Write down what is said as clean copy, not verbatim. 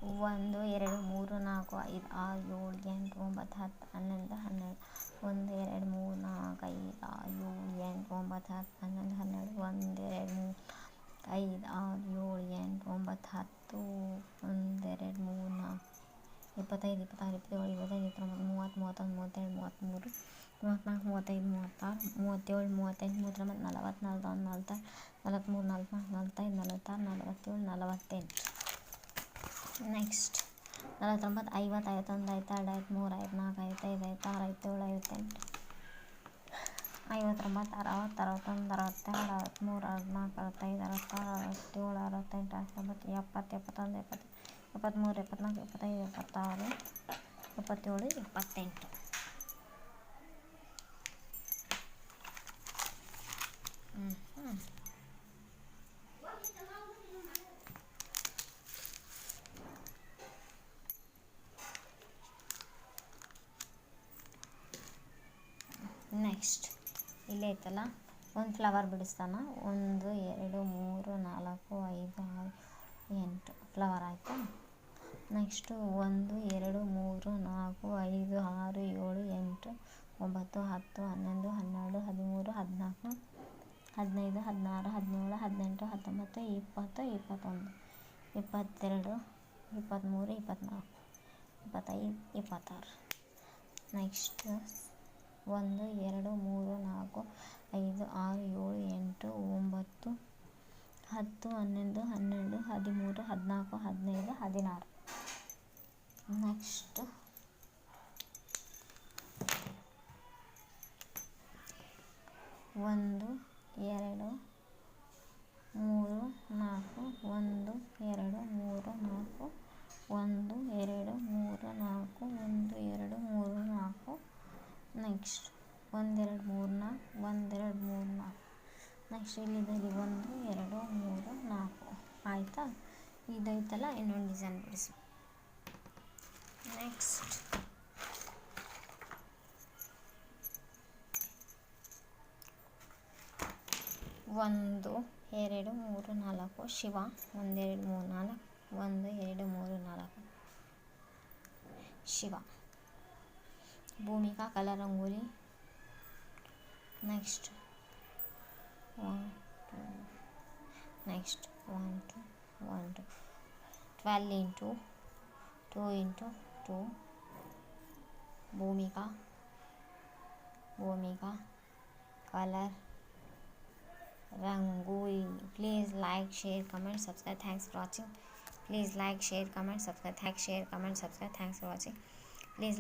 1 2 3 4 5 6 7 8 9 10 11 12 1 2 3 4 5 6 7 8 9 10 11 12 1 2 3 5 6 7 8 9 10 1 2 3 4 25 26 27 28 29 30 31 32 33 34 35 36 37 38 39 40 41 next 49 50 51 52 53 54 55 56 57 58 59 60 61 62 63 64 65 66 67 68 69 70 71 73 74 75 76 77 78 next ಇಲ್ಲೇ ಐತಲ್ಲ ಒಂದು ಫ್ಲವರ್ ಬಿಡಿಸ್ತಾನ 1 2 3 4 5 6 8 ಫ್ಲವರ್ ಆಯಿತಾ. Next 1 2 3 4 5 6 7 8 9 10 11 12 13 14 15 16 17 18 19 20 21 22 23 24 25 26 next 1 2 3 4 5 6 7 8 9 10 11 12 13 14 15 16 next 1 2 3 4 1 2 3 4 1 2 3 4 1 2 3 4 next 1 2 3 4 1 2 3 4 next ಇಲ್ಲಿದೆ 1 2 3 4 ಆಯಿತಾ. ಇದೈತಲ್ಲ ಇನ್ನೊಂದು ಡಿಸೈನ್ ಬಿಡಿಸಿ. Next 1 2 3 4 Shiva 1 2 3 4 1 2 3 4 Shiva Bhumika colour rangoli. Next 1 2 next 1 2 1 2 12 into 2 into 2 Bhumika colour rangoli. Please like share comment subscribe. Thanks for watching. Please like share comment subscribe. Thanks for watching. Please